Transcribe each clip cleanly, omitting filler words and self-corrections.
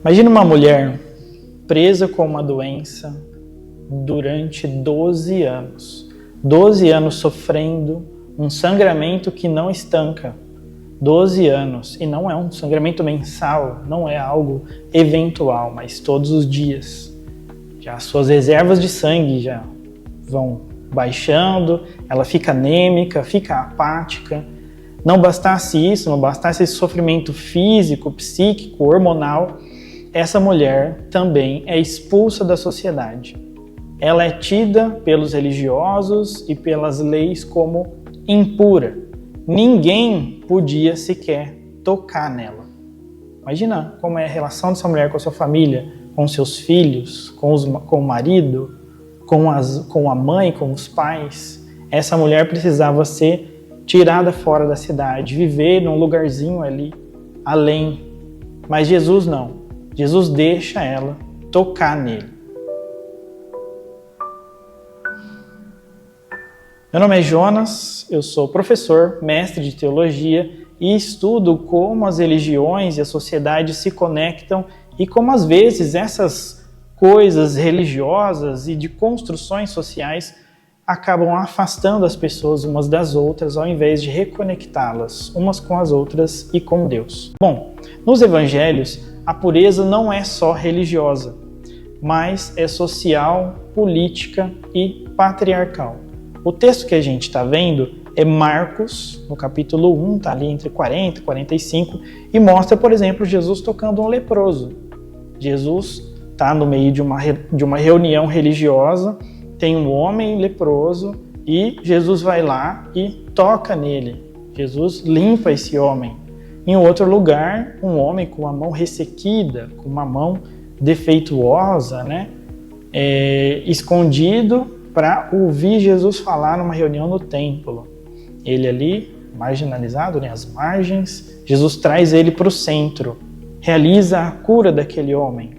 Imagina uma mulher presa com uma doença durante 12 anos. 12 anos sofrendo um sangramento que não estanca. 12 anos. E não é um sangramento mensal, não é algo eventual, mas todos os dias. Já as suas reservas de sangue já vão baixando, ela fica anêmica, fica apática. Não bastasse isso, não bastasse esse sofrimento físico, psíquico, hormonal, essa mulher também é expulsa da sociedade. Ela é tida pelos religiosos e pelas leis como impura. Ninguém podia sequer tocar nela. Imagina como é a relação dessa mulher com a sua família, com seus filhos, com o marido, com a mãe, com os pais. Essa mulher precisava ser tirada fora da cidade, viver num lugarzinho ali, além. Mas Jesus não. Jesus deixa ela tocar nele. Meu nome é Jonas, eu sou professor, mestre de teologia e estudo como as religiões e a sociedade se conectam e como às vezes essas coisas religiosas e de construções sociais acabam afastando as pessoas umas das outras ao invés de reconectá-las umas com as outras e com Deus. Bom, nos evangelhos a pureza não é só religiosa, mas é social, política e patriarcal. O texto que a gente está vendo é Marcos, no capítulo 1, está ali entre 40 e 45, e mostra, por exemplo, Jesus tocando um leproso. Jesus está no meio de uma reunião religiosa, tem um homem leproso e Jesus vai lá e toca nele. Jesus limpa esse homem. Em outro lugar, um homem com a mão ressequida, com uma mão defeituosa, escondido para ouvir Jesus falar numa reunião no templo. Ele ali, marginalizado, às margens, Jesus traz ele para o centro, realiza a cura daquele homem.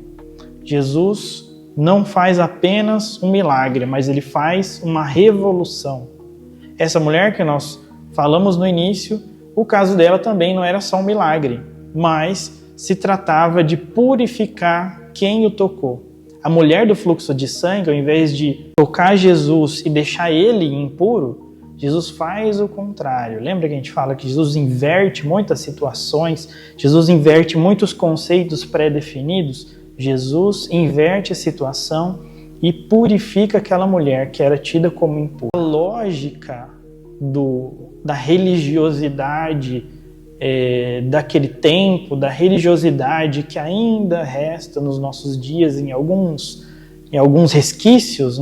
Jesus não faz apenas um milagre, mas ele faz uma revolução. Essa mulher que nós falamos no início, o caso dela também não era só um milagre, mas se tratava de purificar quem o tocou. A mulher do fluxo de sangue, ao invés de tocar Jesus e deixar ele impuro, Jesus faz o contrário. Lembra que a gente fala que Jesus inverte muitas situações, Jesus inverte muitos conceitos pré-definidos? Jesus inverte a situação e purifica aquela mulher que era tida como impura. A lógica da religiosidade daquele tempo, da religiosidade que ainda resta nos nossos dias em alguns resquícios,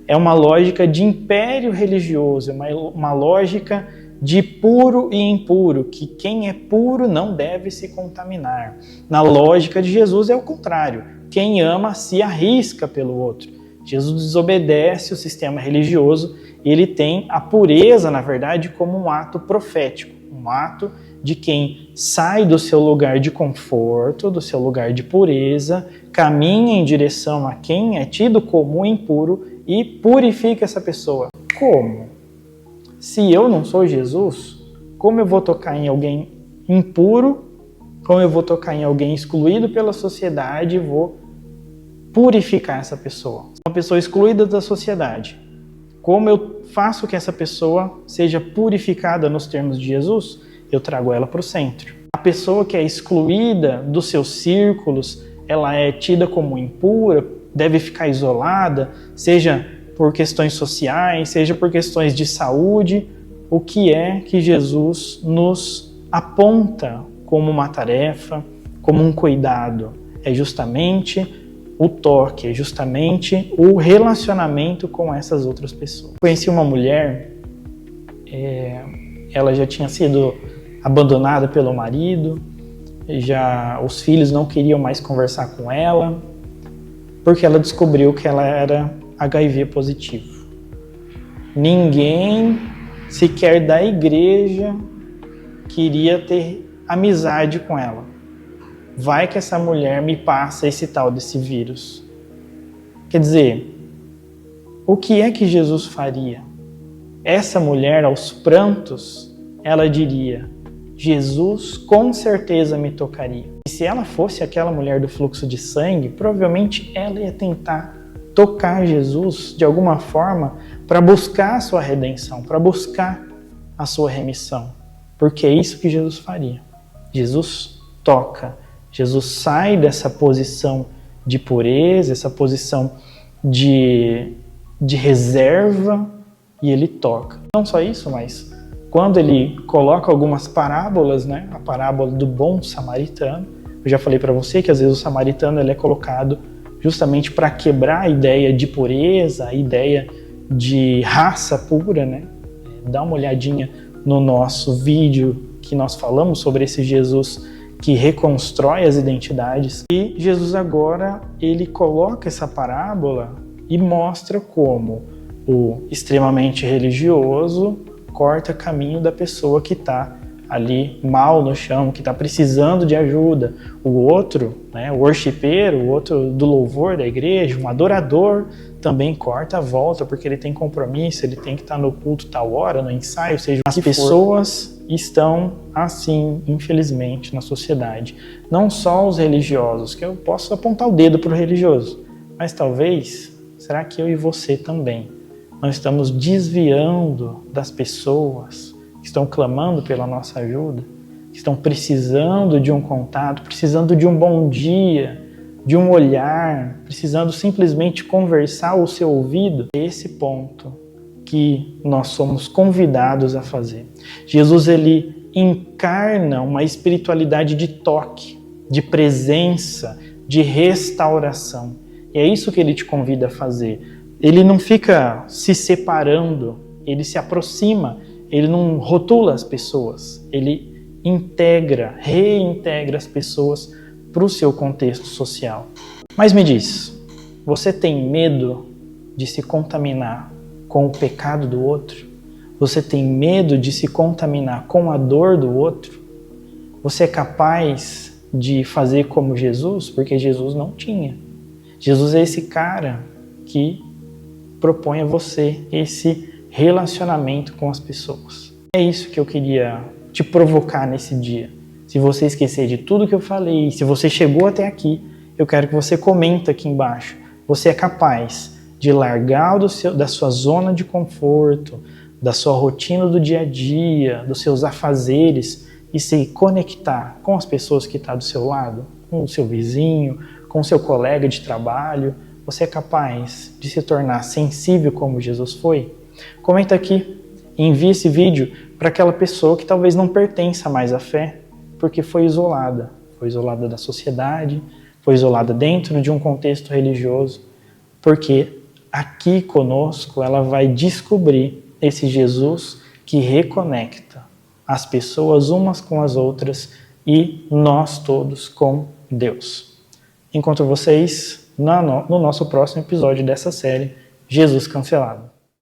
é uma lógica de império religioso, uma lógica de puro e impuro, que quem é puro não deve se contaminar. Na lógica de Jesus é o contrário, quem ama se arrisca pelo outro. Jesus desobedece o sistema religioso e ele tem a pureza, na verdade, como um ato profético, um ato de quem sai do seu lugar de conforto, do seu lugar de pureza, caminha em direção a quem é tido como impuro e purifica essa pessoa. Como? Se eu não sou Jesus, como eu vou tocar em alguém impuro? Como eu vou tocar em alguém excluído pela sociedade e vou purificar essa pessoa? Uma pessoa excluída da sociedade. Como eu faço que essa pessoa seja purificada nos termos de Jesus? Eu trago ela para o centro. A pessoa que é excluída dos seus círculos, ela é tida como impura, deve ficar isolada, seja por questões sociais, seja por questões de saúde. O que é que Jesus nos aponta como uma tarefa, como um cuidado? É justamente o toque, é justamente o relacionamento com essas outras pessoas. Conheci uma mulher, ela já tinha sido abandonada pelo marido, os filhos não queriam mais conversar com ela, porque ela descobriu que ela era HIV positivo. Ninguém, sequer da igreja, queria ter amizade com ela. Vai que essa mulher me passa esse tal desse vírus. Quer dizer, o que é que Jesus faria? Essa mulher, aos prantos, ela diria: Jesus com certeza me tocaria. E se ela fosse aquela mulher do fluxo de sangue, provavelmente ela ia tentar tocar Jesus de alguma forma para buscar a sua redenção, para buscar a sua remissão. Porque é isso que Jesus faria. Jesus toca, Jesus sai dessa posição de pureza, essa posição de reserva, e ele toca. Não só isso, mas quando ele coloca algumas parábolas, né? A parábola do bom samaritano, eu já falei para você que às vezes o samaritano ele é colocado justamente para quebrar a ideia de pureza, a ideia de raça pura, né? Dá uma olhadinha no nosso vídeo que nós falamos sobre esse Jesus que reconstrói as identidades. E Jesus agora, ele coloca essa parábola e mostra como o extremamente religioso corta caminho da pessoa que está ali mal no chão, que está precisando de ajuda. O outro, né, o worshipeiro, o outro do louvor da igreja, um adorador, também corta a volta porque ele tem compromisso, ele tem que estar no culto tal hora, no ensaio, ou seja, as pessoas estão assim, infelizmente, na sociedade. Não só os religiosos, que eu posso apontar o dedo para o religioso, mas talvez, será que eu e você também nós estamos desviando das pessoas que estão clamando pela nossa ajuda, que estão precisando de um contato, precisando de um bom dia, de um olhar, precisando simplesmente conversar o seu ouvido? É esse ponto que nós somos convidados a fazer. Jesus, ele encarna uma espiritualidade de toque, de presença, de restauração. E é isso que ele te convida a fazer. Ele não fica se separando, ele se aproxima, ele não rotula as pessoas, ele integra, reintegra as pessoas para o seu contexto social. Mas me diz, você tem medo de se contaminar com o pecado do outro? Você tem medo de se contaminar com a dor do outro? Você é capaz de fazer como Jesus? Porque Jesus não tinha. Jesus é esse cara que propõe a você esse relacionamento com as pessoas. É isso que eu queria te provocar nesse dia. Se você esquecer de tudo que eu falei, se você chegou até aqui, eu quero que você comenta aqui embaixo. Você é capaz de largar da sua zona de conforto, da sua rotina do dia a dia, dos seus afazeres e se conectar com as pessoas que estão do seu lado, com o seu vizinho, com o seu colega de trabalho? Você é capaz de se tornar sensível como Jesus foi? Comenta aqui e envie esse vídeo para aquela pessoa que talvez não pertença mais à fé, porque foi isolada da sociedade, foi isolada dentro de um contexto religioso, porque aqui conosco ela vai descobrir esse Jesus que reconecta as pessoas umas com as outras e nós todos com Deus. Encontro vocês no nosso próximo episódio dessa série, Jesus Cancelado.